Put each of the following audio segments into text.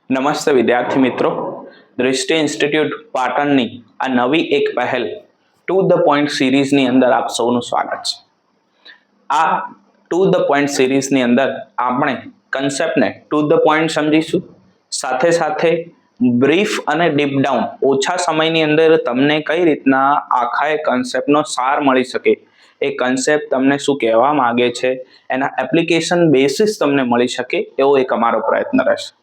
નમસ્તે વિદ્યાર્થી મિત્રો, દૃષ્ટિ ઇન્સ્ટિટ્યૂટ પાટણની આ નવી એક પહેલ ટુ ધ પોઈન્ટ સિરીઝની અંદર આપ સૌનું સ્વાગત છે. આ ટુ ધ પોઈન્ટ સિરીઝની અંદર આપણે કન્સેપ્ટને ટુ ધ પોઈન્ટ સમજીશું, સાથે સાથે બ્રીફ અને ડીપ ડાઉન ઓછા સમયની અંદર તમને કઈ રીતના આખા એ કન્સેપ્ટનો સાર મળી શકે, એ કન્સેપ્ટ તમને શું કહેવા માંગે છે, એના એપ્લિકેશન બેસિસ તમને મળી શકે એવો એક અમારો પ્રયત્ન રહેશે.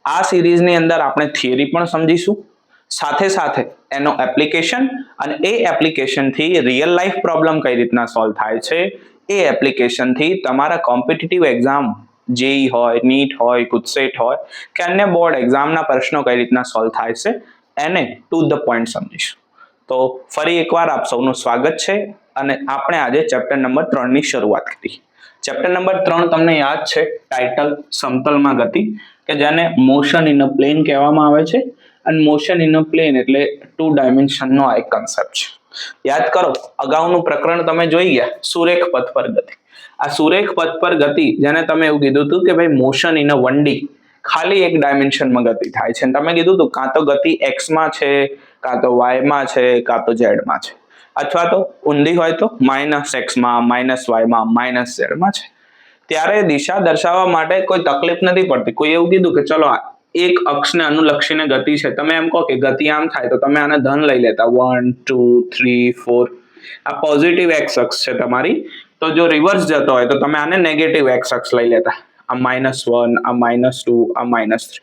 આ સિરીઝની અંદર આપણે થિયરી પણ સમજીશું, સાથે સાથે એનો એપ્લિકેશન અને એ એપ્લિકેશનથી રિયલ લાઈફ પ્રોબ્લેમ કઈ રીતના સોલ્વ થાય છે, એ એપ્લિકેશનથી તમારા કોમ્પિટિટિવ એક્ઝામ જેઈ હોય, નીટ હોય, ગુજસેટ હોય કે અન્ય બોર્ડ એક્ઝામના પ્રશ્નો કઈ રીતના સોલ્વ થાય છે એને ટુ ધ પોઈન્ટ સમજીશું. તો ફરી એકવાર આપ સૌનું સ્વાગત છે અને આપણે આજે ચેપ્ટર નંબર 3ની શરૂઆત કરી. ચેપ્ટર નંબર 3 તમને યાદ છે, ટાઇટલ સમતલમાં ગતિ, કે જેને મોશન ઇન અ પ્લેન કહેવામાં આવે છે. અને મોશન ઇન અ પ્લેન એટલે 2 ડાયમેન્શનનો આ એક કન્સેપ્ટ છે. યાદ કરો, અગાઉનું પ્રકરણ તમે જોઈ ગયા, સુરેખ પથ પર ગતિ. આ સુરેખ પથ પર ગતિ, જેને તમે એવું કીધું હતું કે ભાઈ મોશન ઇન અ 1D, ખાલી એક ડાયમેન્શનમાં ગતિ થાય છે. તમે કીધું હતું કાં તો ગતિ x માં છે, કાં તો y માં છે, કાં તો z માં છે, અથવા તો ઊંધી હોય તો -x માં, -y માં, -z માં છે. ત્યારે દિશા દર્શાવવા માટે કોઈ તકલીફ નથી પડતી. કોઈ એવું કીધું કે ચલો એક અક્ષને અનુલક્ષીને ગતિ છે, તમે એમ કહો કે ગતિ આમ થાય તો તમે આને ધન લઈ લેતા, 1 2 3 4. આ પોઝિટિવ એક્સ અક્ષ છે તમારી, તો જો રિવર્સ જતો હોય તો તમે આને નેગેટિવ એક્સ અક્ષ લઈ લેતા, આ -1, આ -2, આ -3.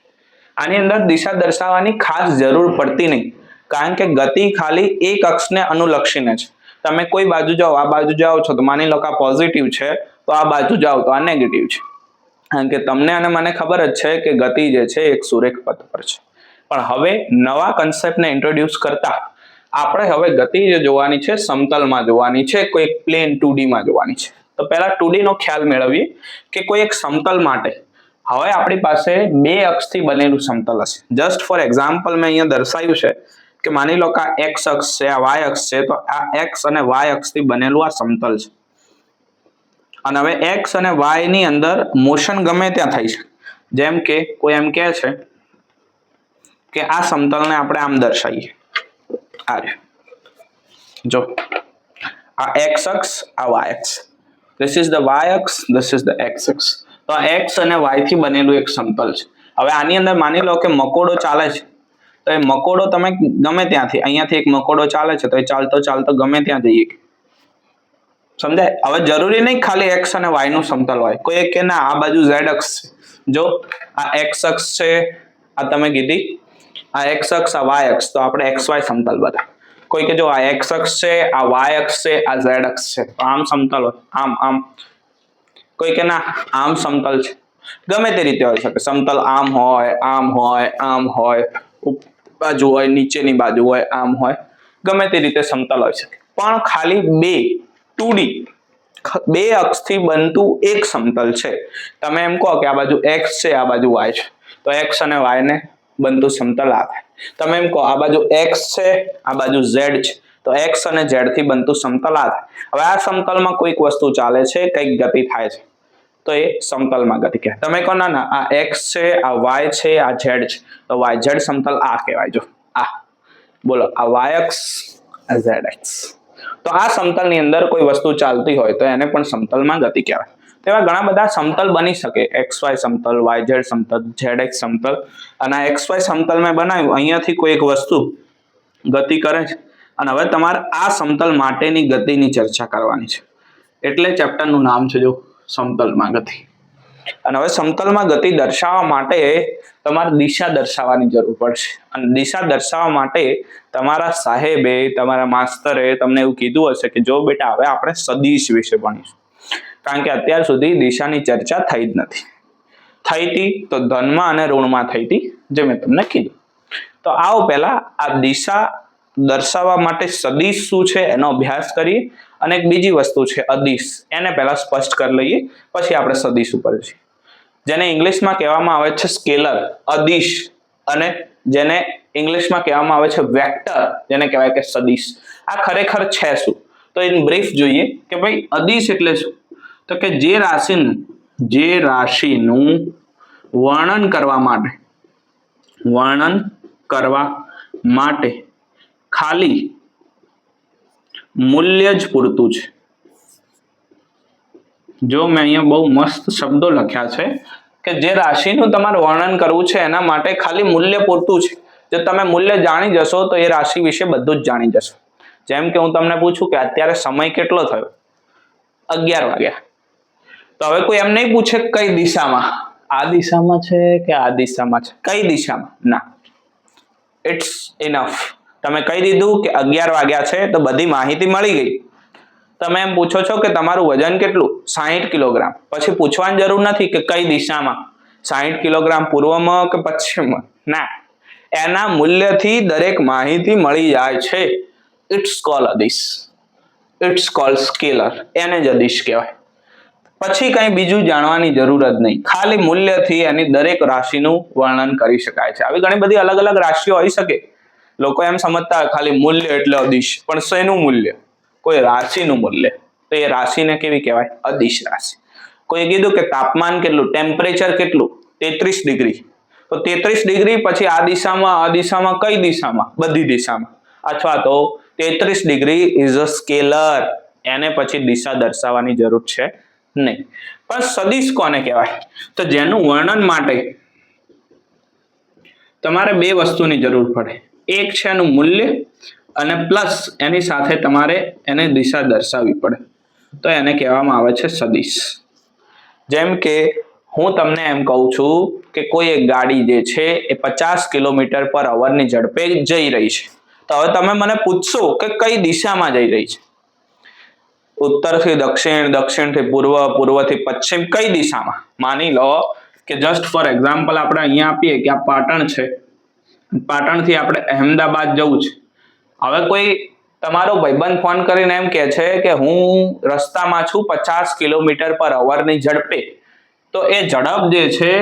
આની અંદર દિશા દર્શાવવાની ખાસ જરૂર પડતી નહીં, કારણ કે ગતિ ખાલી એક અક્ષને અનુલક્ષીને છે. તમે કોઈ બાજુ જાઓ, આ બાજુ જાઓ છો તો માની લો કે આ પોઝિટિવ છે, તો આ બાજુ જાઓ તો આ નેગેટિવ છે. કારણ કે તમને અને મને ખબર જ છે કે ગતિ જે છે એક સુરેખ પથ પર છે. પણ હવે નવા કન્સેપ્ટને ઇન્ટ્રોડ્યુસ કરતા આપણે હવે ગતિ જે જોવાની છે સમતલમાં જોવાની છે, કોઈ એક પ્લેન 2D માં જોવાની છે. તો પહેલા 2D નો ખ્યાલ મેળવીએ કે કોઈ એક સમતલ માટે હવે આપણી પાસે બે અક્ષથી બનેલું સમતલ હશે. જસ્ટ ફોર એક્ઝામ્પલ મેં અહીંયા દર્શાવ્યું છે કે માની લો કે આ x અક્ષ છે, આ y અક્ષ છે, તો આ x અને y અક્ષથી બનેલું આ સમતલ છે. અને હવે x અને y ની અંદર મોશન ગમે ત્યાં થઈ શકે. જેમ કે કોઈ એમ કહે છે કે આ સમતલને આપણે આમ દર્શાવીએ, આ જો આ x અક્ષ, આ y અક્ષ, ધીસ ઇઝ ધ y અક્ષ, ધીસ ઇઝ ધ x અક્ષ. તો આ x અને y થી બનેલું એક સમતલ છે. હવે આની અંદર માની લો કે મકોડો ચાલે છે, તો એ મકોડો તમે ગમે ત્યાંથી, અહીંયાથી એક મકોડો ચાલે છે તો એ ચાલતો ચાલતો ગમે ત્યાં જઈએ, સમજાય? હવે જરૂરી નહીં ખાલી x અને y નું સમતલ હોય. કોઈ એક કે ના આ બાજુ z અક્ષ છે, જો આ x અક્ષ છે, આ તમે કીધી આ x અક્ષ, આ y અક્ષ, તો આપણે xy સમતલ બતા. કોઈ કે જો આ x અક્ષ છે, આ y અક્ષ છે, આ z અક્ષ છે, તો આમ સમતલ હોય, આમ આમ. કોઈ કે ના આમ સમતલ છે, ગમે તે રીતે હોઈ શકે. સમતલ આમ હોય, આમ હોય, આમ હોય, બાજુ હોય, નીચેની બાજુ હોય, આમ હોય, ગમે તે રીતે સમતલ હોઈ શકે. પણ ખાલી બે 2D બે અક્ષથી બનતું એક સમતલ છે. તમે એમ કહો કે આ બાજુ x છે, આ બાજુ y છે, તો x અને y ને બનતું સમતલ આ થાય. તમે એમ કહો આ બાજુ x છે, આ બાજુ z છે, તો x અને z થી બનતું સમતલ આ થાય. હવે આ સમતલમાં કોઈક વસ્તુ ચાલે છે, કંઈક ગતિ થાય છે, તો એ સમતલમાં ગતિ કહેવાય. તમે કહો ના આ x છે, આ y છે, આ z છે, તો yz સમતલ આ કહેવાય. જો આ બોલો, આ y અક્ષ, આ z અક્ષ. તો આ સમતલની અંદર કોઈ વસ્તુ ચાલતી હોય તો એને પણ સમતલમાં ગતિ કહેવાય. તેવા ઘણા બધા સમતલ બની શકે, xy સમતલ, yz સમતલ, zx સમતલ. અને આ xy સમતલ મેં બનાવ્યું, અહીંયાથી કોઈ એક વસ્તુ ગતિ કરે છે અને હવે તમારે આ સમતલ માટેની ગતિની ચર્ચા કરવાની છે. એટલે ચેપ્ટરનું નામ છે જો સમતલમાં ગતિ. અને હવે સમતલમાં ગતિ દર્શાવવા માટે તમારે દિશા દર્શાવવાની જરૂર પડશે. અને દિશા દર્શાવવા માટે તમારા સાહેબે, તમારા માસ્તરે તમને એવું કીધું હશે કે જો બેટા હવે આપણે સદિશ વિશે ભણીશું. કારણ કે અત્યાર સુધી દિશાની ચર્ચા થઈ જ નથી. થઈ હતી તો ધનમાં અને ઋણમાં થઈ હતી, જે મેં તમને કીધું. તો આવો પહેલા આ દિશા દર્શાવવા માટે સદિશ શું છે એનો અભ્યાસ કરીએ, અને એક બીજી વસ્તુ છે અદિશ, એને પહેલા સ્પષ્ટ કરી લઈએ, પછી આપણે સદિશ ઉપર જઈએ. જેને ઇંગ્લિશમાં કહેવામાં આવે છે સ્કેલર, અદિશ, અને જેને ઇંગ્લિશમાં કહેવામાં આવે છે વેક્ટર, જેને કહેવાય કે સદિશ. આ ખરેખર છે શું? તો ઇન બ્રીફ જોઈએ કે ભાઈ અદિશ એટલે શું? તો કે જે રાશિનું વર્ણન કરવા માટે વર્ણન કરવા માટે ખાલી મૂલ્ય જ પૂરતું છે. જો મેં અહીંયા બહુ મસ્ત શબ્દો લખ્યા છે કે જે રાશિનું તમારે વર્ણન કરવું છે એના માટે ખાલી મૂલ્ય પૂરતું છે. જો તમે મૂલ્ય જાણી જશો તો એ રાશિ વિશે બધું જ જાણી જશો. જેમ કે હું તમને પૂછું કે અત્યારે સમય કેટલો થયો, 11 વાગ્યા. તો હવે કોઈ એમ નહીં પૂછે કઈ દિશામાં, આ દિશામાં છે કે આ દિશામાં છે, કઈ દિશામાં, ના, ઇટ્સ ઇનફ. તમે કહી દીધું કે 11 વાગ્યા છે તો બધી માહિતી મળી ગઈ. તમે એમ પૂછો છો કે તમારું વજન કેટલું, 60 કિલોગ્રામ, પછી પૂછવાની જરૂર નથી કે કઈ દિશામાં, 60 કિલોગ્રામ પૂર્વમાં કે પશ્ચિમમાં, ના, એના મૂલ્યથી દરેક માહિતી મળી જાય છે. ઇટ્સ કોલ અદિશ, ઇટ્સ કોલ સ્કેલર, એને જ અદિશ કહેવાય. પછી કઈ બીજું જાણવાની જરૂર જ નહીં, ખાલી મૂલ્યથી એની દરેક રાશિનું વર્ણન કરી શકાય છે. આવી ઘણી બધી અલગ અલગ રાશિઓ હોઈ શકે. લોકો એમ સમજતા ખાલી મૂલ્ય એટલે અદિશ, પણ શેનું મૂલ્ય, કોઈ રાશિનું મૂલ્ય, તો એ રાશિને કેવી કહેવાય, અદિશ રાશિ. કોઈ કીધું કે તાપમાન કેટલું, ટેમ્પરેચર કેટલું, 33 ડિગ્રી, તો 33 ડિગ્રી પછી આ દિશામાં કઈ દિશામાં, બધી દિશામાં, અથવા તો 33 ડિગ્રી ઇઝ અ સ્કેલર, એને પછી દિશા દર્શાવવાની જરૂર છે નહીં. પણ સદિશ કોને કહેવાય, તો જેનું વર્ણન માટે તમારે બે વસ્તુની જરૂર પડે. એક છે એનું મૂલ્ય અને પ્લસ એની સાથે તમારે એને દિશા દર્શાવવી પડે, તો એને કહેવામાં આવે છે સદિશ. જેમ કે હું તમને એમ કહું છું કે કોઈ એક ગાડી જે છે એ 50 કિલોમીટર પર અવરની ઝડપે જઈ રહી છે. તો હવે તમે મને પૂછશો કે કઈ દિશામાં જઈ રહી છે, ઉત્તરથી દક્ષિણ, દક્ષિણથી પૂર્વ, પૂર્વથી પશ્ચિમ, કઈ દિશામાં. માની લો કે જસ્ટ ફોર એક્ઝામ્પલ આપણે અહીંયા આપીએ કે આ પાટણ છે, પાટણથી આપણે અહેમદાબાદ જવું છે. હવે કોઈ તમારો ભાઈબંધ ફોન કરીને એમ કહે છે કે હું રસ્તામાં છું 50 કિલોમીટર પર અવરની ઝડપે, તો એ ઝડપ જે છે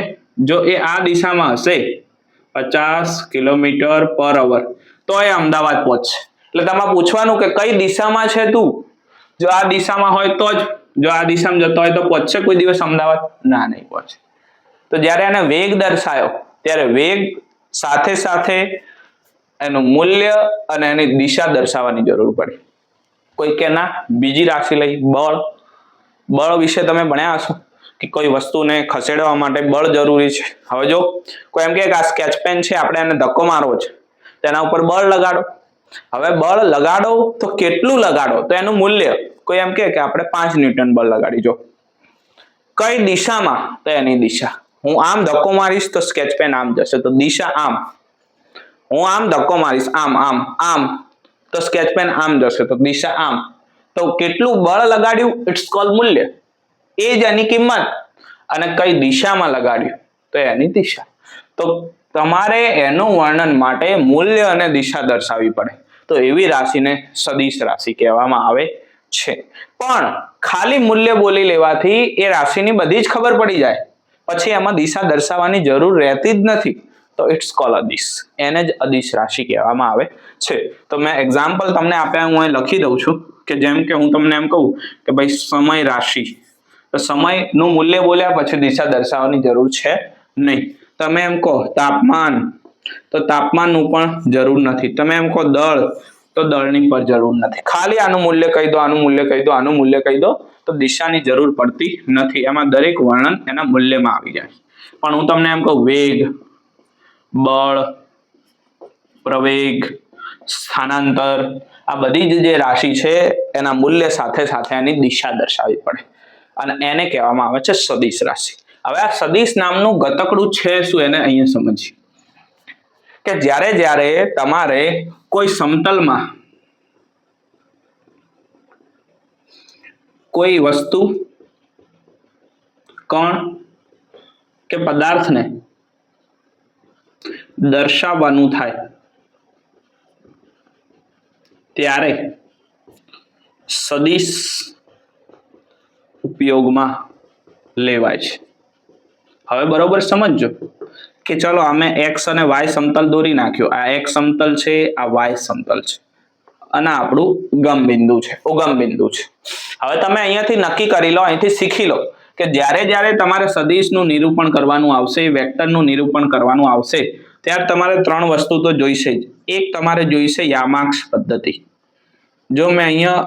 જો એ આ દિશામાં હશે 50 કિલોમીટર પર અવર, તો એ અમદાવાદ પહોંચશે. એટલે તમારે પૂછવાનું કે કઈ દિશામાં છે તું, જો આ દિશામાં હોય તો જ, જો આ દિશામાં જતો હોય તો પહોંચશે કોઈ દિવસ અમદાવાદ, ના, નહીં પહોંચે. તો જ્યારે એને વેગ દર્શાયો ત્યારે વેગ સાથે સાથે એનું મૂલ્ય અને એની દિશા દર્શાવવાની જરૂર પડી. કોઈ કે ના, બીજી રાશિ લઈ, બળ. બળ વિશે તમે ભણ્યા હશો કે કોઈ વસ્તુને ખસેડવા માટે બળ જરૂરી છે. હવે જો કોઈ એમ કે આ સ્કેચ પેન છે, આપણે એને ધક્કો મારવો છે, તેના ઉપર બળ લગાડો. હવે બળ લગાડો તો કેટલું લગાડો, તો એનું મૂલ્ય. કોઈ એમ કે આપણે 5 ન્યૂટન બળ લગાડી, જો કઈ દિશામાં, તો એની દિશા. હું આમ ધક્કો મારીશ તો સ્કેચ પેન આમ જશે, તો દિશા આમ. હું આમ ધક્કો મારીશ, આમ, તો સ્કેચ પેન આમ જશે, તો દિશા આમ. તો કેટલું બળ લગાડ્યું, ઇટ્સ કોલ મૂલ્ય. એ જ એની કિંમત. અને કઈ દિશામાં લગાડ્યું, તો એની દિશા. તો તમારે એનું વર્ણન માટે મૂલ્ય અને દિશા દર્શાવવી પડે. તો એવી રાશિને સદિશ રાશિ કહેવામાં આવે છે. પણ ખાલી મૂલ્ય બોલી લેવાથી એ રાશિની બધી જ ખબર પડી જાય, પછી એમાં દિશા દર્શાવવાની જરૂર રહેતી જ નથી. તો ઇટ્સ કોલ અદિશ, એને જ અદિશ રાશિ કહેવામાં આવે છે. તો મેં એક્ઝામ્પલ તમને આપ્યા, હું અહીં લખી દઉં છું કે જેમ કે હું તમને એમ કહું કે ભાઈ સમય રાશિ, તો સમયનું મૂલ્ય બોલ્યા પછી દિશા દર્શાવવાની જરૂર છે નહીં. તમે એમ કહો તાપમાન, તો તાપમાનનું પણ જરૂર નથી. તમે એમ કહો દળ, તો દળની પણ જરૂર નથી. ખાલી આનું મૂલ્ય કહી દો, આનું મૂલ્ય કહી દો, આનું મૂલ્ય કહી દો, તો દિશાની જરૂર પડતી નથી. એમાં દરેક વર્ણન એના મૂલ્યમાં આવી જાય. પણ હું તમને એમ કહું વેગ, બળ, પ્રવેગ, સ્થાનાંતર, આ બધી જ જે રાશિ છે એના મૂલ્ય સાથે સાથે એની દિશા દર્શાવવી પડે, અને એને કહેવામાં આવે છે સદિશ રાશિ. હવે આ સદિશ નામનું ગતકડું છે શું, એને અહીંયા સમજીએ કે જ્યારે તમારે કોઈ સમતલમાં કોઈ વસ્તુ, કણ કે પદાર્થને દર્શાવવાનું થાય ત્યારે સદિશ ઉપયોગમાં લેવાય છે. હવે બરોબર સમજજો કે ચલો અમે x અને y સમતલ દોરી નાખ્યો. આ x સમતલ છે, આ y સમતલ છે, અને આપણું ઉગમ બિંદુ છે. હવે તમે અહીંયાથી નક્કી કરી લો, અહીંથી શીખી લો કે જ્યારે તમારે સદિશનું નિરૂપણ કરવાનું આવશે, વેક્ટરનું નિરૂપણ કરવાનું આવશે, ત્યારે તમારે ત્રણ વસ્તુ તો જોઈશે જ. એક તમારે જોઈશે યામાક્સ પદ્ધતિ. જો મેં અહીંયા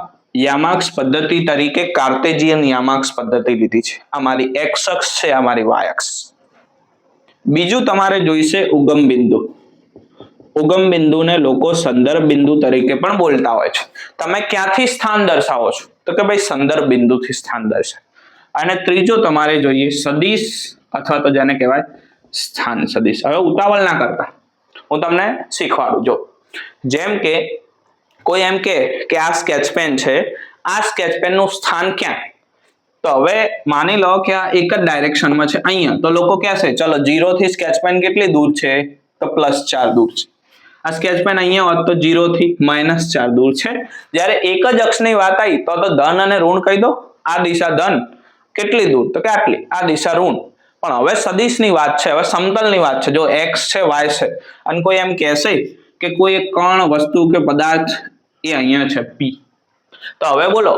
યામાક્સ પદ્ધતિ તરીકે કાર્ટેશિયન યામાક્સ પદ્ધતિ લીધી છે. આ મારી એક્સ અક્ષ છે, આ મારી વાય અક્ષ. બીજું તમારે જોઈશે ઉગમ બિંદુ. ઉગમ બિંદુને લોકો સંદર્ભ બિંદુ તરીકે પણ બોલતા હોય છે. તમે ક્યાંથી સ્થાન દર્શાવો છો? તો કે ભાઈ સંદર્ભ બિંદુથી સ્થાન દર્શાવે. અને ત્રીજો તમારે જોઈએ સદિશ અથવા તો જેને કહેવાય સ્થાન સદિશ. હવે ઉતાવળ ના કરતા, હું તમને શીખવાડું. જો જેમ કે કોઈ એમ કે આ સ્કેચ પેન છે, આ સ્કેચ પેન નું સ્થાન ક્યાં? તો હવે માની લો કે આ એક જ ડાયરેક્શનમાં છે, અહીંયા. તો લોકો કહેશે ચલો 0 થી સ્કેચ પેન કેટલી દૂર છે? તો +4 દૂર છે. આ સ્કેચ પેન અહીંયા હોત તો 0 થી -4 દૂર છે. જ્યારે એક જ અક્ષની વાત આવી તો ધન અને ઋણ કહી દો. આ દિશા ધન, કેટલી દૂર? તો કે આટલી. આ દિશા ઋણ. પણ હવે સદિશની વાત છે, હવે સમતલની વાત છે. જો x છે, y છે, અને કોઈ એમ કહેશે કે કોઈ એક કણ, વસ્તુ કે પદાર્થ એ અહીંયા છે P. તો હવે બોલો,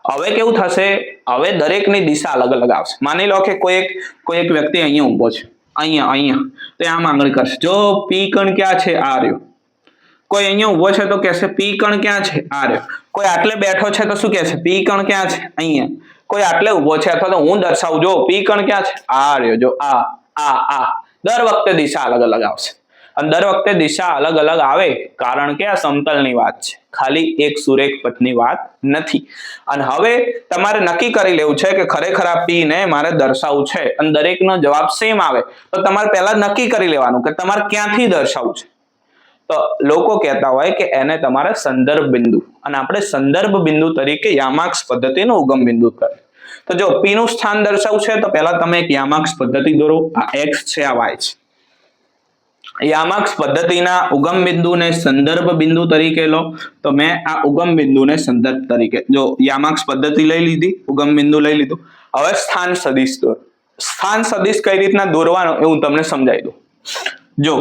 હવે કેવું થશે? હવે દરેકની દિશા અલગ અલગ આવશે. માની લો કે કોઈ એક વ્યક્તિ અહીંયા ઊભો છે, અહીંયા તો આમ આંગળી કરશે. જો P કણ ક્યાં છે? આ રહ્યો. કોઈ અહીંયા ઊભો છે તો કહેશે P કણ ક્યાં છે? આ રહ્યો. કોઈ આટલે બેઠો છે તો શું કહેશે? P કણ ક્યાં છે? અહીંયા. કોઈ આટલે ઊભો છે અથવા તો હું દર્શાવું, જો P કણ ક્યાં છે? આ રહ્યો. જો આ દર વખતે દિશા અલગ અલગ આવશે. અને દર વખતે દિશા અલગ અલગ આવે કારણ કે આ સમતલની વાત છે, ખાલી એક સુરેખ પથની વાત નથી. અને હવે તમારે નક્કી કરી લેવું છે કે ખરેખર આ P ને મારે દર્શાવવું છે અને દરેકનો જવાબ સેમ આવે તો તમારે પહેલા નક્કી કરી લેવાનું કે તમારે ક્યાંથી દર્શાવવું છે. તો લોકો કહેતા હોય કે એને તમારે સંદર્ભ બિંદુ, અને આપણે સંદર્ભ બિંદુ તરીકે યામાક્સ પદ્ધતિનો ઉગમ બિંદુ કરે. તો જો P નું સ્થાન દર્શાવવું છે તો પહેલા તમે એક યામાક્સ પદ્ધતિ દોરો. આ x છે, આ y છે. યામાક્સ પદ્ધતિના ઉગમ બિંદુને સંદર્ભ બિંદુ તરીકે લો. તો મેં આ ઉગમ બિંદુને સંદર્ભ તરીકે, જો યામાક્સ પદ્ધતિ લઈ લીધી, ઉગમ બિંદુ લઈ લીધું. હવે સ્થાન સદિશ દોર. સ્થાન સદિશ કઈ રીતના દોરવાનો એ હું તમને સમજાવી દઉં. જો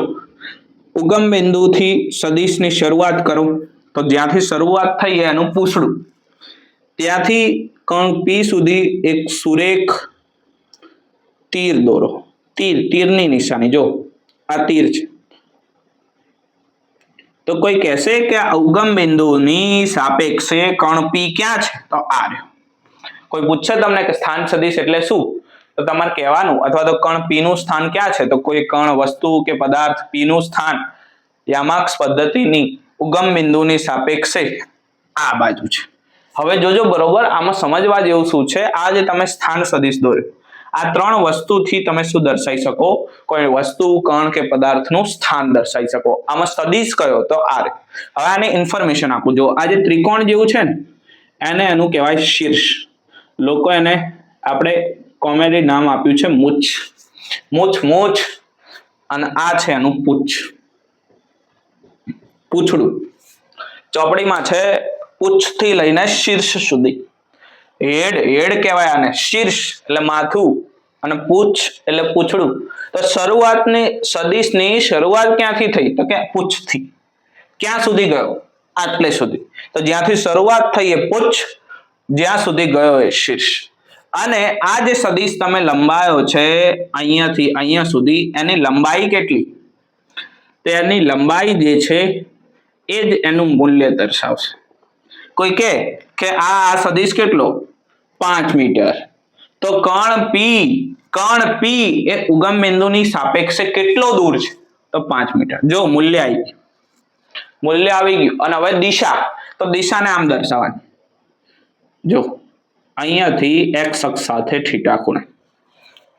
ઉગમ બિંદુથી સદિશની શરૂઆત કરો તો જ્યાંથી શરૂઆત થઈ એનું પૂછડું, ત્યાંથી કણ P સુધી એક સુરેખ તીર દોરો. તીરની નિશાની, જો આ તીર છે. તો કોઈ કહેશે કે આ ઉગમ બિંદુની સાપેક્ષે કણ P ક્યાં છે? તો આ રહ્યો. કોઈ પૂછશે તમને કે સ્થાન સદિશ એટલે શું? તો તમારે કહેવાનું, અથવા તો કણ P નું સ્થાન ક્યાં છે? તો કોઈ કણ, વસ્તુ કે પદાર્થ P નું સ્થાન યામાક્સ પદ્ધતિની ઉગમ બિંદુની સાપેક્ષે આ બાજુ છે. હવે જોજો બરોબર, આમાં સમજવા જેવું શું છે? આ જે તમે સ્થાન સદિશ દોર્યો, આ ત્રણ વસ્તુથી તમે શું દર્શાવી શકો? કોઈ વસ્તુ, કણ કે પદાર્થનું સ્થાન દર્શાવી શકો. આમાં સદિશ કયો? તો આ. હવે આને ઇન્ફોર્મેશન આપું. જો આ જે ત્રિકોણ જેવું છે ને, એનું કહેવાય શીર્ષ. લોકો એને આપણે કોમેડી નામ આપ્યું છે મૂછ. અને આ છે એનું પૂંછડું. ચોપડીમાં છે પૂંછથી લઈને શીર્ષ સુધી. હેડ કહેવાય આને. શીર્ષ એટલે માથું અને પૂંછ એટલે પૂંછડું. તો સદિશની શરૂઆત ક્યાંથી થઈ? તો કે પૂંછથી. ક્યાં સુધી ગયો? આટલે સુધી. તો જ્યાંથી શરૂઆત થઈ એ પૂંછ, જ્યાં સુધી ગયો એ શીર્ષ. અને આ જે સદિશ તમે લંબાયો છે અહીંયાથી અહીંયા સુધી, એની લંબાઈ કેટલી? તેની લંબાઈ જે છે એ જ એનું મૂલ્ય દર્શાવશે. કોઈ કે આ સદિશ કેટલો? 5 મીટર. તો કણ P એ ઉગમ બિંદુની સાપેક્ષે કેટલો દૂર છે? તો 5 મીટર. જો મૂલ્ય આવી ગયું. અને હવે દિશા, તો દિશાને આમ દર્શાવવાની. જો અહીંયાથી x અક્ષ સાથે થીટા ખૂણે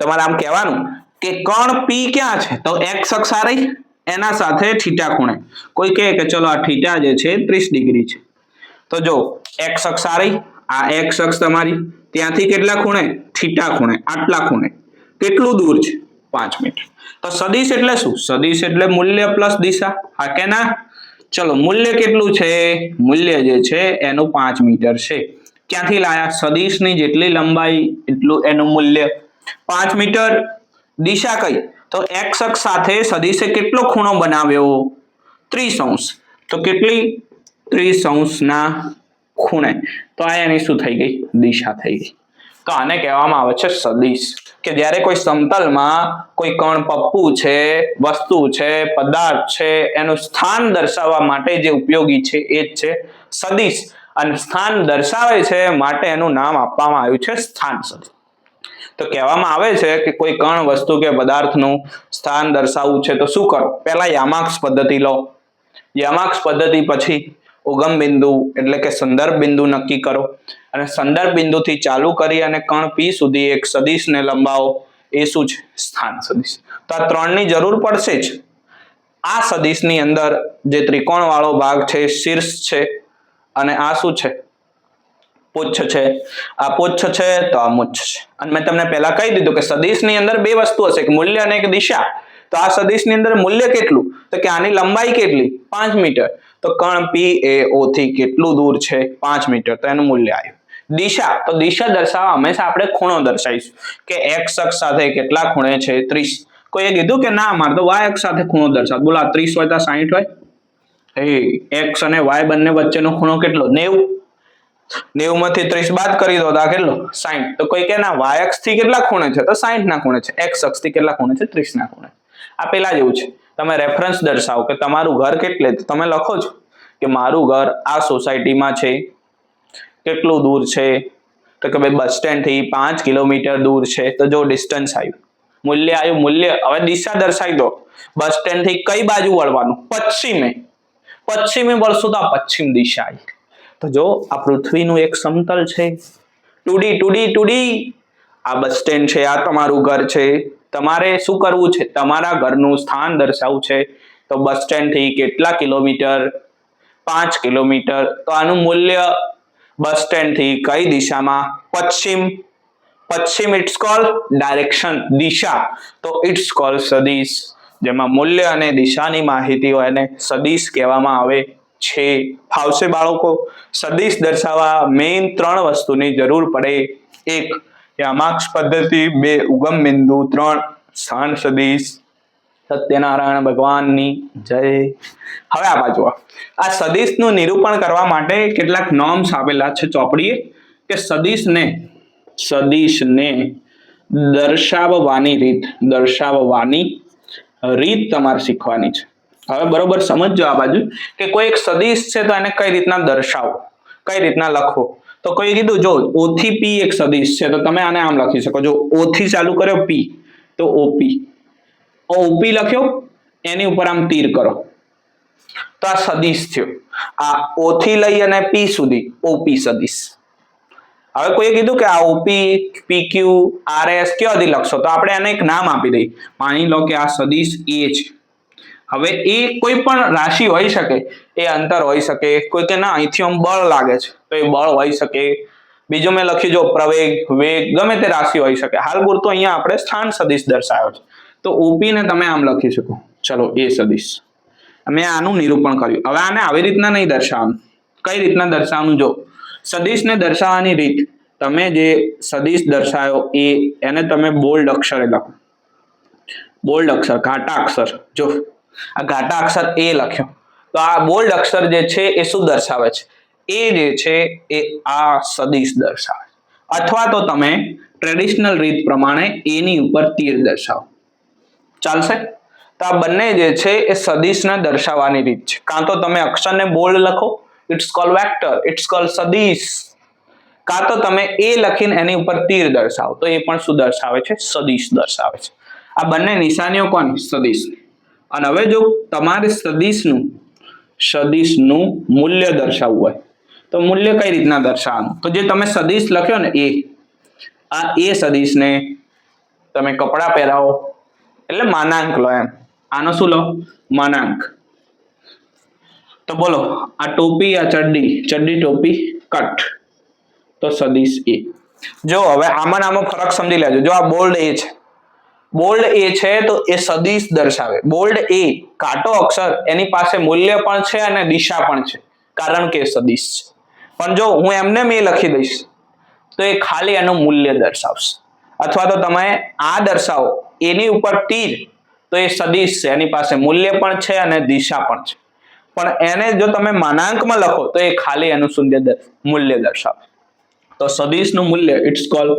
તમારે આમ કહેવાનું કે કણ P ક્યાં છે? તો x અક્ષ આ રહી, એના સાથે થીટા ખૂણે. કોઈ કહે કે ચલો આ થીટા જે છે 30 ડિગ્રી છે. તો જો x અક્ષ આ રહી, આ x અક્ષ તમારી, ત્યાંથી કેટલા ખૂણે? થીટા ખૂણે, આટલા ખૂણે. કેટલું દૂર છે? 5 મીટર. તો સદિશ એટલે શું? સદિશ એટલે મૂલ્ય પ્લસ દિશા. હા કે ના? ચલો મૂલ્ય કેટલું છે? મૂલ્ય જે છે એનું 5 મીટર છે. ક્યાંથી લાયા? સદિશની જેટલી લંબાઈ એટલું એનું મૂલ્ય 5 મીટર. દિશા કઈ? તો x અક્ષ સાથે સદિશે કેટલો ખૂણો બનાવ્યો? 30°. તો કેટલી? 30° ના ખૂણે. તો આ એની શું થઈ ગઈ? દિશા થઈ ગઈ. તો તો આને કહેવામાં આવે છે સદિશ. કે જ્યારે કોઈ સમતલમાં કોઈ કણ, પપ્પુ છે, વસ્તુ છે, પદાર્થ છે, એનું સ્થાન દર્શાવવા માટે જે ઉપયોગી છે એ જ છે સદિશ. અને સ્થાન દર્શાવે છે માટે એનું નામ આપવામાં આવ્યું છે સ્થાન સદિશ. તો કહેવામાં આવે છે કે કોઈ કણ, વસ્તુ કે પદાર્થનું સ્થાન દર્શાવવું છે તો શું કરો? પહેલા યામાક્ષ પદ્ધતિ લો. યામાક્ષ પદ્ધતિ પછી ઉગમ બિંદુ એટલે કે સંદર્ભ બિંદુ નક્કી કરો અને સંદર્ભ બિંદુથી ચાલુ કરી અને કણ પી સુધી એક સદિશને લંબાવો. એ શું છે? સ્થાન સદિશ. તો આ ત્રણની જરૂર પડશે જ. આ સદિશની અંદર જે ત્રિકોણ વાળો ભાગ છે શીર્ષ છે અને આ શું છે? પુચ્છ છે. આ પુચ્છ છે તો આ મુચ્છ છે. અને મેં તમને પહેલા કહી દીધું કે સદિશની અંદર બે વસ્તુ હશે, એક મૂલ્ય અને એક દિશા. તો આ સદિશની અંદર મૂલ્ય કેટલું? તો કે આની લંબાઈ કેટલી? 5 મીટર. તો કણ પી એ ઓ થી કેટલું દૂર છે? 5 મીટર. તો એનું મૂલ્ય આવ્યું. દિશા, તો દિશા દર્શાવવા હંમેશા આપણે ખૂણો દર્શાવીશું કે x અક્ષ સાથે કેટલા ખૂણે છે? 30. કોઈએ કીધું કે ના મારે તો y અક્ષ સાથે ખૂણો દર્શાવ. બોલો 30 હોય તો 60 હોય? x અને y બંને વચ્ચેનો ખૂણો કેટલો? 90. 90 માંથી 30 બાદ કરી દો તો આ કેટલો? 60. તો કોઈ કે ના y અક્ષ થી કેટલા ખૂણે છે? તો 60 ના ખૂણે છે. x અક્ષ થી કેટલા ખૂણે છે? 30 ના ખૂણે. આ પેલા જેવું છે. તમે રેફરન્સ દર્શાવો કે તમારું ઘર કેટલે, તો તમે લખો છો કે મારું ઘર આ સોસાયટીમાં છે. કેટલું દૂર છે? તો કે ભાઈ બસ સ્ટેન્ડ થી 5 કિલોમીટર દૂર છે. તો જો ડિસ્ટન્સ આવ્યું, મૂલ્ય આવ્યું. મૂલ્ય. હવે દિશા દર્શાવી દો. બસ સ્ટેન્ડ થી કઈ બાજુ વળવાનું? પશ્ચિમે. પશ્ચિમે વળશો તો આ પશ્ચિમ દિશા આવી. તો જો આ પૃથ્વીનું એક સમતલ છે. 2D. આ બસ સ્ટેન્ડ છે, આ તમારું ઘર છે. તમારે શું કરવું છે? તમારા ઘરનું સ્થાન દર્શાવવું છે. તો બસ સ્ટેન્ડ થી કેટલા કિલોમીટર? 5 કિલોમીટર. તો આનું મૂલ્ય બસ સ્ટેન્ડ થી કઈ દિશામાં? પશ્ચિમ. પશ્ચિમ ઇટ્સ કોલ ડાયરેક્શન, દિશા. તો ઇટ્સ કોલ સદિશ. જેમાં મૂલ્ય અને દિશાની માહિતી હોય એને સદિશ કહેવામાં આવે છે. ફાવશે બાળકો? સદિશ દર્શાવવા મેઇન 3 વસ્તુની જરૂર પડે. 1 યામાક્ષ પદ્ધતિ, 2 ઉગમ બિંદુ, 3 સ્થાન સદિશ. સત્યનારાયણ ભગવાનની જય. હવે આ બાજુ આ સદિશનું નિરૂપણ કરવા માટે કેટલાક નોર્મ્સ આપેલા છે ચોપડીએ કે સદિશને દર્શાવવાની રીત તમારે શીખવાની છે. હવે બરોબર સમજજો આ બાજુ કે કોઈ એક સદિશ છે તો એને કઈ રીતના દર્શાવો, કઈ રીતના લખવો. તો કોઈ કીધું જો O થી P એક સદિશ છે તો તમે આને આમ લખી શકો. જો O થી ચાલુ કર્યો P તો OP. OP લખ્યો, એની ઉપર આમ તીર કરો તો આ સદિશ થયો. આ O થી લઈ અને P સુધી OP સદિશ. હવે કોઈએ કીધું કે આ OP, PQ, RS કયો સુધી લખશો? તો આપણે એને એક નામ આપી દઈએ. માની લો કે આ સદિશ A છે. હવે એ કોઈ પણ રાશિ હોઈ શકે, એ અંતર હોઈ શકે. કોઈ કે ના અહીંથી આમ બળ લાગે છે તો એ બળ હોઈ શકે. બીજું મેં લખ્યું જો પ્રવેગ, વેગ, ગમે તે રાશિ હોઈ શકે. હાલ પૂરતો અહીંયા આપણે સ્થાન સદિશ દર્શાવ્યો છે. તો OP ને તમે આમ લખી શકો. ચલો એ સદિશ. મેં આનું નિરૂપણ કર્યું. હવે આને આવી રીતના નહીં દર્શાવવાનું. કઈ રીતના દર્શાવવાનું? જો સદિશને દર્શાવવાની રીત, તમે જે સદિશ દર્શાવ્યો એને તમે બોલ્ડ અક્ષરે લખો. બોલ્ડ અક્ષર, ઘાટા અક્ષર. જો આ ઘાટા અક્ષર A લખ્યો તો આ બોલ્ડ અક્ષર જે છે એ શું દર્શાવે છે? એ જે છે એ આ સદિશ દર્શાવે. અથવા તો તમે ટ્રેડિશનલ રીત પ્રમાણે A ની ઉપર તીર દર્શાવો. ચાલશે? તો આ બંને જે છે એ સદિશને દર્શાવવાની રીત છે. કાં તો તમે અક્ષરને બોલ્ડ લખો, it's call vector, it's call સદિશ. કાં તો તમે A લખીને એની ઉપર તીર દર્શાવો તો એ પણ શું દર્શાવે છે? સદિશ દર્શાવે છે. આ બંને નિશાનીઓ કોની? સદિશની. અને હવે જો તમારે સદિશનું મૂલ્ય દર્શાવવું હોય તો મૂલ્ય કઈ રીતના દર્શાવવાનું? તો જે તમે સદિશ લખ્યો ને આ A સદિશને તમે કપડા પહેરાવો એટલે માનાંક લો એમ. આનો શું લો? માનાંક. તો બોલો આ ટોપી, આ ચડ્ડી ટોપી કટ, તો સદિશ A. જો હવે આમાં ફરક સમજી લેજો. જો આ બોલ્ડ A છે, બોલ્ડ A છે તો એ સદિશ દર્શાવે. બોલ્ડ A કાટો અક્ષર, એની પાસે મૂલ્ય પણ છે અને દિશા પણ છે કારણ કે સદિશ છે. પણ જો હું એમને એ લખી દઈશ તો એ ખાલી એનું મૂલ્ય દર્શાવશે. અથવા તો તમે આ દર્શાવો એની ઉપર તીર તો એ સદિશ છે, એની પાસે મૂલ્ય પણ છે અને દિશા પણ છે. પણ એને જો તમે માનાંકમાં લખો તો એ ખાલી એનું મૂલ્ય દર્શાવે. તો સદિશનું મૂલ્ય ઇટ્સ કોલ્ડ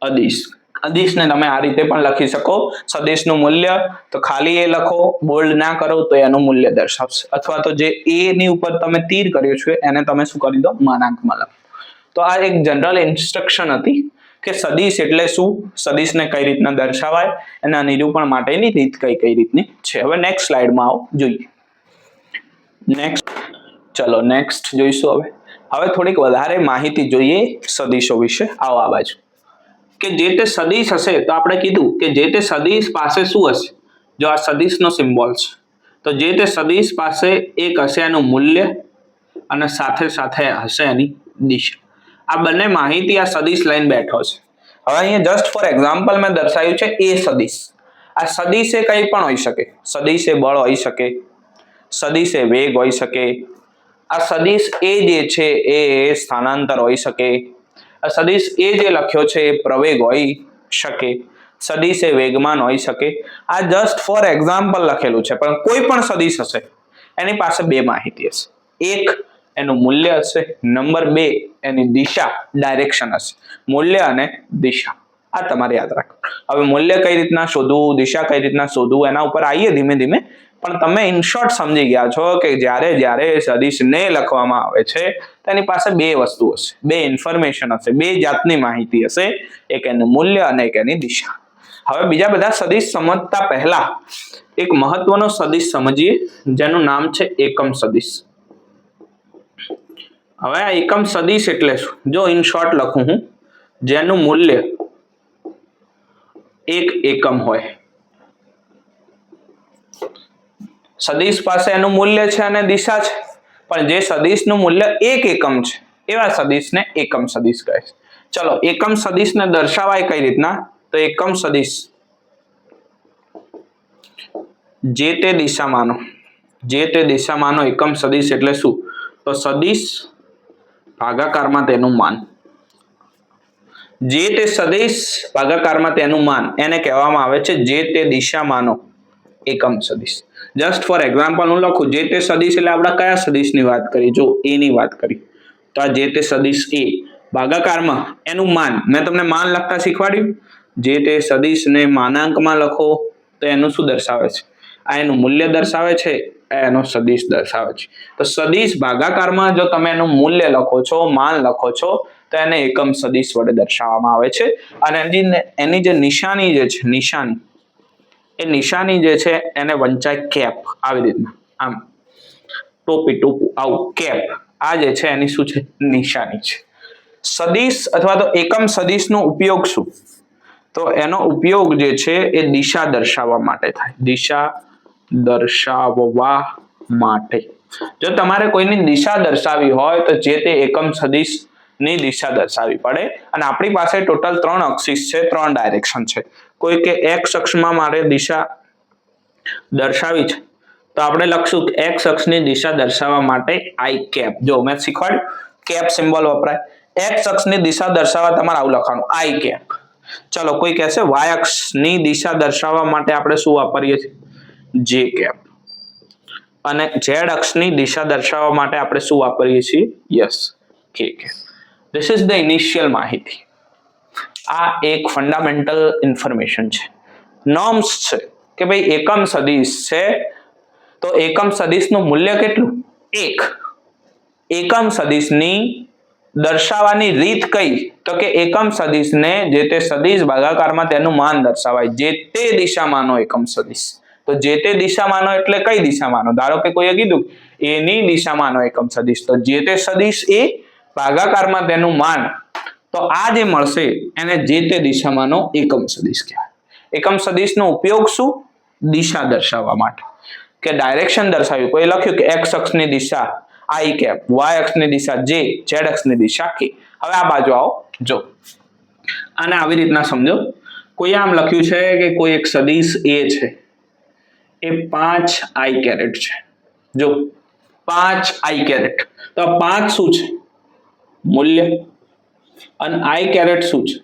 અદિશ. અદિશને તમે આ રીતે પણ લખી શકો, સદિશનું મૂલ્ય તો ખાલી એ લખો, બોલ્ડ ના કરો તો એનું મૂલ્ય દર્શાવશે, અથવા તો જે એ ની ઉપર તમે તીર કર્યું છે એને તમે શું કરી દો, માનાંકમાં લખો. તો આ એક જનરલ ઇન્સ્ટ્રક્શન હતી કે સદિશ એટલે શું, સદિશને કઈ રીતના દર્શાવાય, એના નિરૂપણ માટેની રીત કઈ રીતની છે. હવે નેક્સ્ટ સ્લાઇડમાં આવો જોઈએ. નેક્સ્ટ જોઈશું. હવે થોડીક વધારે માહિતી જોઈએ સદિશો વિશે. આવો આ બાજુ, કે જે તે સદિશ હશે તો આપણે કીધું કે જે તે સદિશ પાસે શું હશે, જો આ સદિશનો સિમ્બોલ છે તો જે તે સદિશ પાસે એક હશે એનું મૂલ્ય અને સાથે સાથે હશે એની દિશા. આ બંને માહિતી આ સદિશ લઈને બેઠો છે. હવે અહીંયા જસ્ટ ફોર એક્ઝામ્પલ મેં દર્શાવ્યું છે એ સદિશ. આ સદિશ એ કંઈ પણ હોઈ શકે, સદિશ એ બળ હોઈ શકે, સદિશ એ વેગ હોઈ શકે, આ સદિશ એ જે છે એ સ્થાનાંતર હોઈ શકે, આ સદિશ એ જે લખ્યો છે એ પ્રવેગ હોઈ શકે, સદિશ એ વેગમાન હોઈ શકે. આ જસ્ટ ફોર એક્ઝામ્પલ લખેલું છે, પણ કોઈ પણ સદિશ હશે એની પાસે બે માહિતી હશે. એક એનું મૂલ્ય હશે, નંબર 2 એની દિશા, ડાયરેક્શન હશે. મૂલ્ય અને દિશા આ તમારે યાદ રાખો. હવે મૂલ્ય કઈ રીતના શોધવું, દિશા કઈ રીતના શોધવું, એના ઉપર આવીએ ધીમે ધીમે. પણ તમે ઇન શોર્ટ સમજી ગયા છો કે જ્યારે સદિશને લખવામાં આવે છે તેની પાસે બે વસ્તુ હશે, બે ઇન્ફોર્મેશન હશે, બે જાતની માહિતી હશે, એક એનું મૂલ્ય અને એક એની દિશા. હવે બીજા બધા સદિશ સમજતા પહેલા એક મહત્વનો સદિશ સમજીએ જેનું નામ છે એકમ સદિશ. હવે આ એકમ સદિશ એટલે શું, જો ઇન શોર્ટ લખું હું, જેનું મૂલ્ય 1 એકમ હોય. સદિશ પાસે એનું મૂલ્ય છે અને દિશા છે, પણ જે સદિશનું મૂલ્ય 1 એકમ છે એવા સદિશને એકમ સદિશ કહે છે. ચલો એકમ સદિશને દર્શાવાય કઈ રીતના, તો એકમ સદિશ જે તે દિશામાંનો એકમ સદિશ એટલે શું, તો સદિશ ભાગાકારમાં તેનું માન. જે તે સદિશ ભાગાકારમાં તેનું માન એને કહેવામાં આવે છે જે તે દિશામાંનો એકમ સદિશ. જસ્ટ ફોર એક્ઝામ્પલ હું લખું, જે તે સદિશ એટલે આપણે કયા સદિશની વાત કરી, જો એ ની વાત કરી, તો આ જે તે સદિશ એ ભાગાકારમાં એનું માન, મેં તમને માન લખતા શીખવાડ્યું. જે તે સદિશને માનાંકમાં લખો તો એનું શું દર્શાવે છે, આ એનું મૂલ્ય દર્શાવે છે, એનો સદિશ દર્શાવે છે. તો સદિશ ભાગાકારમાં જો તમે એનું મૂલ્ય લખો છો, માન લખો છો, તો એને એકમ સદિશ વડે દર્શાવવામાં આવે છે. અને એની જે નિશાની જે છે, એ નિશાની જે છે એને વંચાય કેપ, આવી રીતના આમ ટોપું આવું કેપ, આ જે છે એની શું છે, નિશાની છે. સદિશ અથવા તો એકમ સદિશનો ઉપયોગ શું, તો એનો ઉપયોગ જે છે એ દિશા દર્શાવવા માટે થાય, દિશા દર્શાવવા માટે. જો તમારે કોઈની દિશા દર્શાવી હોય તો જે તે એકમ સદિશ ની દિશા દર્શાવવી પડે. અને આપણી પાસે ટોટલ 3 અક્ષિસ છે, 3 ડાયરેક્શન છે. કોઈ કે એક્સ અક્ષમાં મારે દિશા દર્શાવી છે તો આપણે લખશું કે એક્સ અક્ષની દિશા દર્શાવવા માટે આઈ કેપ. જો મેં શીખવાડ્યું કેપ સિમ્બોલ વપરાય. એક્સ અક્ષની દિશા દર્શાવવા તમારે આવું લખવાનું, આઈ કેપ. ચલો કોઈ કહેશે વાય અક્ષની દિશા દર્શાવવા માટે આપણે શું વાપરીએ છીએ, જે કેપ. અને ઝેડ અક્ષની દિશા દર્શાવવા માટે આપણે શું વાપરીએ છીએ, યસ, કે cap. This is the initial માહિતી. આ એક ફંડામેન્ટલ ઇન્ફોર્મેશન છે, નોર્મ્સ છે કે ભાઈ એકમ સદિશ છે તો એકમ સદિશનું મૂલ્ય કેટલું, 1. એકમ સદિશની દર્શાવવાની રીત કઈ, તો કે એકમ સદિશને જે તે સદિશ ભાગાકારમાં તેનું માન દર્શાવાય, જે તે દિશામાંનો એકમ સદિશ. તો જે તે દિશામાંનો એટલે કઈ દિશામાંનો, ધારો કે કોઈએ કીધું એની દિશામાંનો એકમ સદિશ, તો જે તે સદિશ એ ભાગાકારમાં તેનું માન, તો આ જે મળશે એને જે તે દિશામાંનો એકમ સદિશ કહેવાય. એકમ સદિશનો ઉપયોગ શું, દિશા દર્શાવવા માટે, કે ડાયરેક્શન દર્શાવ્યું, કોઈ લખ્યું કે એક્સ અક્ષની દિશા આઈ કેપ, વાય અક્ષની દિશા જે, ઝેડ અક્ષની દિશા કે. હવે આ બાજુ આવો, જો આને આવી રીતના સમજો. કોઈ આમ લખ્યું છે કે કોઈ એક સદિશ એ છે, એ 5 આઈ કેરેટ છે. જો 5 આઈ કેરેટ, તો 5 શું છે, મૂલ્ય, અને આઈ કેરેટ શું છે,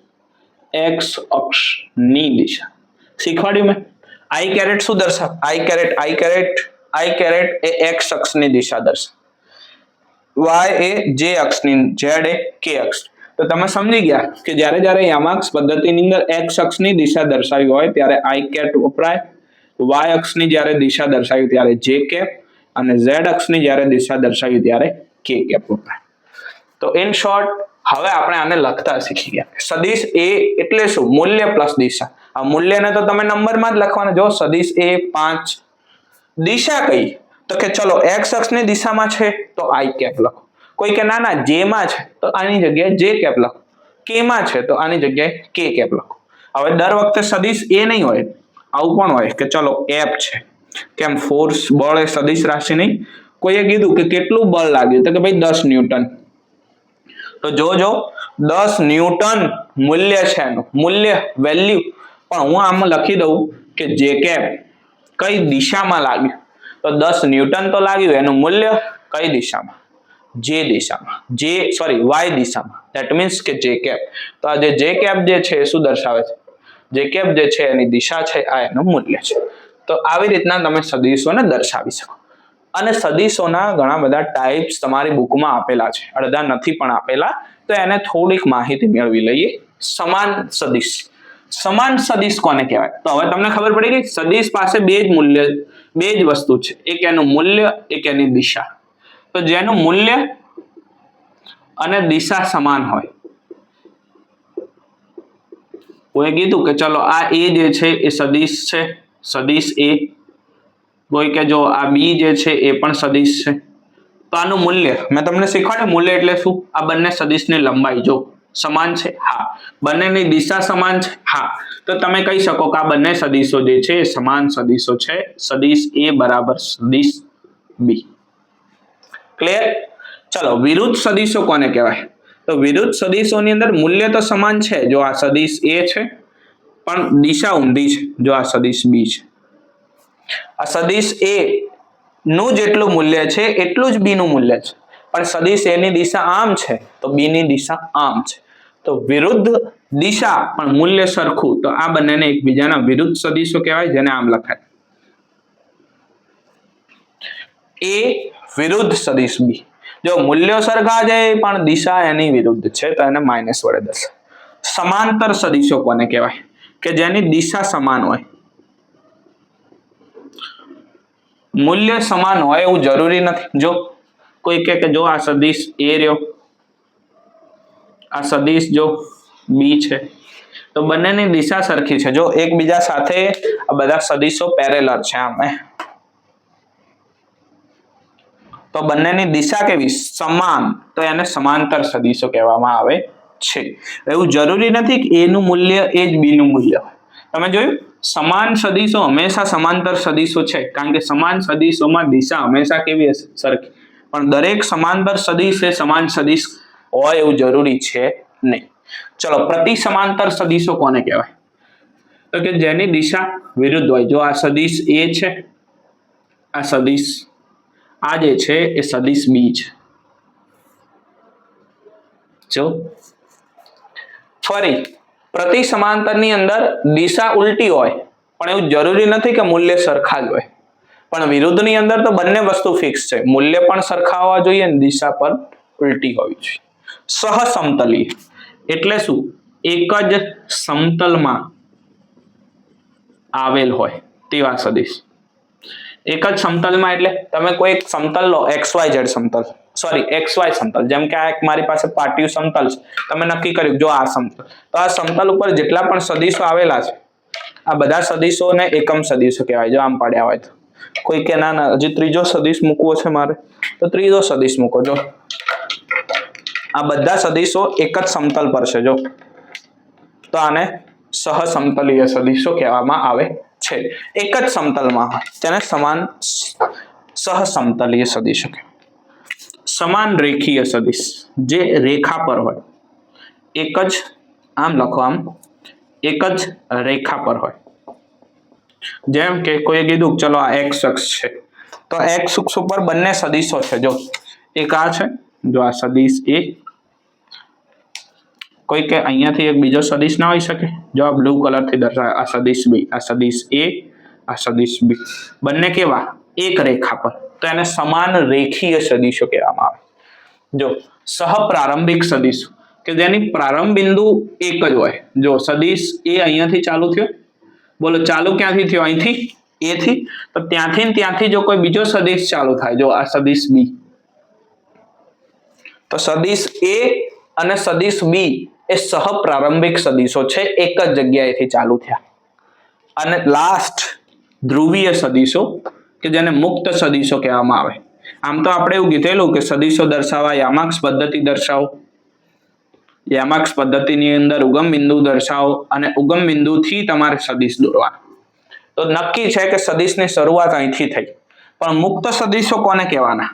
એક્સ અક્ષની દિશા. શીખવાડ્યું મેં. આઈ કેરેટ શું દર્શાવે, આઈ કેરેટ એ એક્સ અક્ષની દિશા દર્શાવે, વાય એ જે અક્ષની, ઝેડ એ કે અક્ષ. તો તમે સમજી ગયા કે જ્યારે જ્યારે યામાક્સ પદ્ધતિની અંદર x અક્ષની દિશા દર્શાવી હોય ત્યારે i કેપ વપરાય, y અક્ષની જ્યારે દિશા દર્શાવી ત્યારે j કેપ અને z અક્ષની જ્યારે દિશા દર્શાવી ત્યારે k કેપ વપરાય. તો ઇન શોર્ટ હવે આપણે આને લખતા શીખી ગયા. સદિશ a એટલે શું? મૂલ્ય પ્લસ દિશા. આ મૂલ્યને તો તમે નંબરમાં જ લખવાના. જો સદિશ a 5, દિશા કઈ? તો કે ચલો x અક્ષની દિશામાં છે તો i કેપ લખો. કોઈ કે ના j માં છે તો આની જગ્યાએ j કેપ લખો. k માં છે તો આની જગ્યાએ k કેપ લખો. હવે દર વખતે સદિશ a નહીં હોય, આવું પણ હોય કે ચલો f છે. કેમ? ફોર્સ, બળ એ સદિશ રાશિ નહીં. કોઈએ કીધું કે કેટલું બળ લાગ્યું, તો કે ભાઈ 10 ન્યૂટન. તો જો 10 ન્યૂટન મૂલ્ય છે એનું, મૂલ્ય વેલ્યુ. પણ હું આમાં લખી દઉં કે જે કેપ કઈ દિશામાં લાગ્યું, તો 10 ન્યૂટન તો લાગ્યું, એનું મૂલ્ય કઈ દિશામાં? જે દિશામાં, y દિશામાં. ધેટ મીન્સ કે જે કેપ. તો આ જે કેપ જે છે એ શું દર્શાવે છે? જે કેપ જે છે એની દિશા છે, આ એનું મૂલ્ય છે. તો આવી રીતના તમે સદિશોને દર્શાવી શકો. અને સદિશોના ઘણા બધા ટાઈપ્સ તમારી બુકમાં આપેલા છે, અડધા નથી પણ આપેલા. તો એને થોડીક માહિતી મેળવી લઈએ. સમાન સદિશ. સમાન સદિશ કોને કહેવાય? તો હવે તમને ખબર પડી ગઈ. સદિશ પાસે બે જ વસ્તુ છે, એક એનું મૂલ્ય, એક એની દિશા. તો જેનું મૂલ્ય અને દિશા સમાન હોય, કોઈ કીધું કે ચલો આ a જે છે એ સદિશ છે, સદિશ a. કોઈ કે જો આ b જે છે એ પણ સદિશ છે. તો આનું મૂલ્ય મેં તમને શીખવાડ્યું. મૂલ્ય એટલે શું? આ બંને સદિશની લંબાઈ જો સમાન છે, હા. બંનેની દિશા સમાન છે, હા. તો તમે કહી શકો કે આ બંને સદિશો જે છે એ સમાન સદિશો છે. સદિશ a બરાબર સદિશ b. ક્લિયર? ચલો વિરુદ્ધ સદિશો કોને કહેવાય? તો વિરુદ્ધ સદિશોની અંદર મૂલ્ય તો સમાન છે. જો આ સદિશ a છે પણ દિશા ઊંધી છે. જો આ સદિશ b છે. આ સદિશ a નું જેટલું મૂલ્ય છે એટલું જ b નું મૂલ્ય છે. પણ સદિશ a ની દિશા આમ છે તો b ની દિશા આમ છે. તો વિરુદ્ધ દિશા પણ મૂલ્ય સરખું, તો આ બંનેને એકબીજાના વિરુદ્ધ સદિશો કહેવાય, જેને આમ લખાય a વિરુદ્ધ સદિશ b. જો મૂલ્યો સરખા છે પણ દિશા એની વિરુદ્ધ છે તો એને માઇનસ વડે દર્શાવે. સમાંતર સદિશો કોને કહેવાય? કે જેની દિશા સમાન હોય. મૂલ્ય સમાન હોય એવું જરૂરી નથી. જો કોઈ કે જો આ સદિશ a રહ્યો, આ સદિશ જો b છે, તો બંનેની દિશા સરખી છે. જો એકબીજા સાથે આ બધા સદિશો પેરેલલ છે આમ, તો બંનેની દિશા કેવી? સમાન. તો એને સમાંતર સદિશો કહેવામાં આવે છે. એવું જરૂરી નથી કે a નું મૂલ્ય એ જ b નું મૂલ્ય હોય. તમે જોયું, સમાન સદિશો હંમેશા સમાંતર સદિશો છે, કારણ કે સમાન સદિશોમાં દિશા હંમેશા કેવી હશે? સરખી. પણ દરેક સમાંતર સદિશ એ સમાન સદિશ હોય એવું જરૂરી છે નહીં. ચલો પ્રતિ સમાંતર સદિશો કોને કહેવાય? તો કે જેની દિશા વિરુદ્ધ હોય. જો આ સદિશ a છે, આ સદિશ આ જે છે એ સદિશ b છે. જો ફરી પ્રતિ સમાંતરની અંદર દિશા ઉલટી હોય, પણ એવું જરૂરી નથી કે મૂલ્ય સરખા જ હોય. પણ વિરુદ્ધની અંદર તો બંને વસ્તુ ફિક્સ છે. મૂલ્ય પણ સરખા હોવા જોઈએ અને દિશા પણ ઉલટી હોવી જોઈએ. સહસમતલીય એટલે શું? એક જ સમતલમાં આવેલ હોય તેવા સદિશ. એક જ સમતલમાં એટલે તમે કોઈ એક સમતલ લો, XYZ સમતલ, XY સમતલ. જેમ કે આ એક મારી પાસે પાટિયું સમતલ છે. તમે નક્કી કર્યું જો આ સમતલ, તો આ સમતલ ઉપર જેટલા પણ સદિશો આવેલા છે, આ બધા સદિશોને એકમ સદિશો કહેવાય. જો આમ પાડ્યા હોય તો કોઈ કે ના હજી ત્રીજો સદિશ મૂકવો છે મારે, તો ત્રીજો સદિશ મૂકો. જો આ બધા સદિશો એક જ સમતલ પર છે, જો તો આને સહસમતલીય સદિશો કહેવામાં આવે છે. એક જ સમતલમાં હોય તેને સમાન સહસમતલીય સદિશો કહેવાય. સમાન રેખીય સદિશ જે રેખા પર હોય, એક જ આમ લખો, આમ એક જ રેખા પર હોય. જેમ કે કોઈ કીધું ચલો આ x અક્ષ છે, તો x અક્ષ ઉપર બંને સદિશો છે. જો એક આ છે, જો આ સદિશ a. કોઈ કે અહીંયાથી એક બીજો સદિશ ના હોઈ શકે? જો આ બ્લુ કલરથી દર્શાવે, આ સદિશ b, આ સદિશ a, આ સદિશ b. બંને કેવા? એક રેખા પર, તો એને સમાન રેખીય સદિશો કહેવામાં આવે. જો સહપ્રારંભિક સદિશો, કે જેની પ્રારંભ બિંદુ એક જ હોય. જો સદિશ એ અહીંયાથી ચાલુ થયો, બોલો ચાલુ ક્યાંથી થયો? અહીંથી, એ થી. તો ત્યાંથી ને ત્યાંથી જો કોઈ બીજો સદિશ ચાલુ થાય, જો આ સદિશ બી, તો સદિશ એ અને સદિશ બી એ સહપ્રારંભિક સદિશો છે, એક જ જગ્યાએથી ચાલુ થયા. અને લાસ્ટ ધ્રુવીય સદિશો કે જેને મુક્ત સદિશો કહેવામાં આવે. આમ તો આપણે એવું કીધેલું કે સદિશો દર્શાવવા યામાક્ષ પદ્ધતિ દર્શાવો, યામાક્ષ પદ્ધતિની અંદર ઉગમ બિંદુ દર્શાવો અને ઉગમ બિંદુથી તમારે સદિશ દોરવાના. તો નક્કી છે કે સદિશની શરૂઆત અહીંથી થઈ. પણ મુક્ત સદિશો કોને કહેવાના?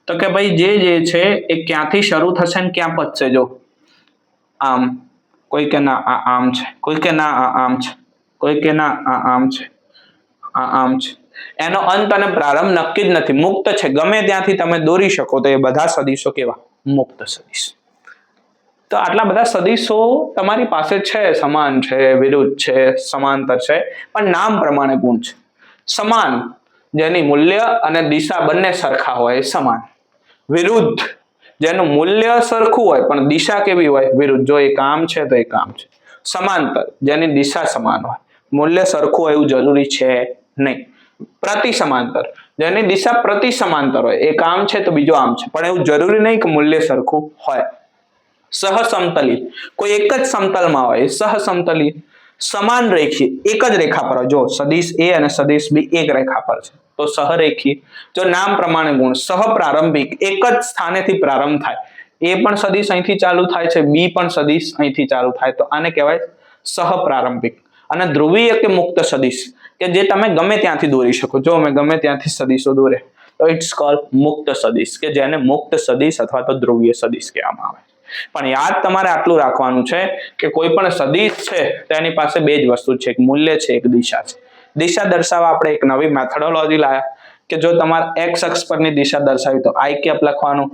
તો કે ભાઈ જે છે એ ક્યાંથી શરૂ થશે ને ક્યાં પચશે. જો આમ, કોઈ કે ના આ આમ છે, કોઈ કે ના આ આમ છે, કોઈ કે ના આ આમ છે, આ આમ છે. એનો અંત અને પ્રારંભ નક્કી જ નથી, મુક્ત છે, ગમે ત્યાંથી તમે દોરી શકો. તો એ બધા સદિશો કેવા? મુક્ત સદિશ. તો આટલા બધા સદિશો તમારી પાસે છે, સમાન છે, વિરુદ્ધ છે, સમાંતર છે, પણ નામ પ્રમાણે ગુણ છે. સમાન જેની મૂલ્ય અને દિશા બંને સરખા હોય એ સમાન. વિરુદ્ધ જેનું મૂલ્ય સરખું હોય પણ દિશા કેવી હોય? વિરુદ્ધ. જો એક આમ છે તો એક આમ છે. સમાંતર જેની દિશા સમાન હોય, મૂલ્ય સરખું હોય એવું જરૂરી છે નહીં. પ્રતિ સમાંતર જેની દિશા પ્રતિ સમાંતર હોય, એક આમ છે તો બીજો આમ છે, પણ એવું જરૂરી નહીં કે મૂલ્ય સરખું હોય. સહસમતલી કોઈ એક જ સમતલમાં હોય, સહસમતલી. સમાન રેખી એક જ રેખા પર હોય. જો સદિશ એ અને સદિશ બી એક રેખા પર છે તો સહરેખી. જો નામ પ્રમાણે ગુણ, સહપ્રારંભિક એક જ સ્થાનેથી પ્રારંભ થાય, એ પણ સદિશ અહીંથી ચાલુ થાય છે, બી પણ સદિશ અહીંથી ચાલુ થાય, તો આને કહેવાય સહપ્રારંભિક. અને ધ્રુવીય કે મુક્ત સદિશ કે જે તમે ગમે ત્યાંથી દોરી શકો. જો મેં ગમે ત્યાંથી સદિશો દોરે તો ઇટ્સ કોલ્ડ મુક્ત સદિશ, કે જેને મુક્ત સદિશ અથવા તો ધ્રુવીય સદિશ કહેવામાં આવે. પણ યાદ તમારે આટલું રાખવાનું છે કે કોઈ પણ સદિશ છે તો એની પાસે બે જ વસ્તુ છે, એક મૂલ્ય છે, એક દિશા છે. દિશા દર્શાવવા આપણે એક નવી મેથોડોલોજી લાયા કે જો તમારે એક્સ અક્ષ પરની દિશા દર્શાવી તો આઈ કેપ લખવાનું,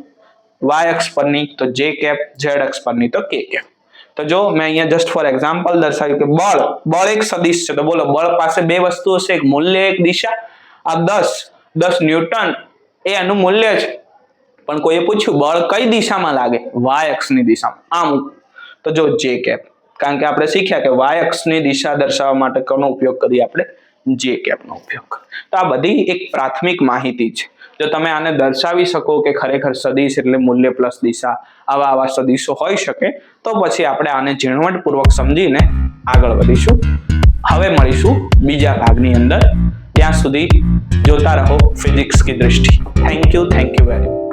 વાય અક્ષ પરની તો જે કેપ, ઝેડ અક્ષ પરની તો કે કેપ. તો જો મેં અહીંયા જસ્ટ ફોર એક્ઝામ્પલ દર્શાવ્યું કે બળ એક સદિશ છે, તો બોલો બળ પાસે બે વસ્તુઓ છે, એક મૂલ્ય, એક દિશા. આ 10 ન્યૂટન એ એનું મૂલ્ય છે, પણ કોઈએ પૂછ્યું બળ કઈ દિશામાં લાગે? વાય અક્ષની દિશામાં. આમ તો જો જે કેપ, કારણ કે આપણે શીખ્યા કે વાય અક્ષની દિશા દર્શાવવા માટે કોનો ઉપયોગ કરીએ? આપણે જે કેપનો ઉપયોગ. તો આ બધી એક પ્રાથમિક માહિતી છે. જો તમે આને દર્શાવી શકો કે ખરેખર સદિશ એટલે મૂલ્ય પ્લસ દિશા, આવા સદિશો હોઈ શકે, તો પછી આપણે આને ઝીણવટપૂર્વક સમજીને આગળ વધીશું. હવે મળીશું બીજા ભાગની અંદર. ત્યાં સુધી જોતા રહો ફિઝિક્સ કી દૃષ્ટિ. Thank you very much.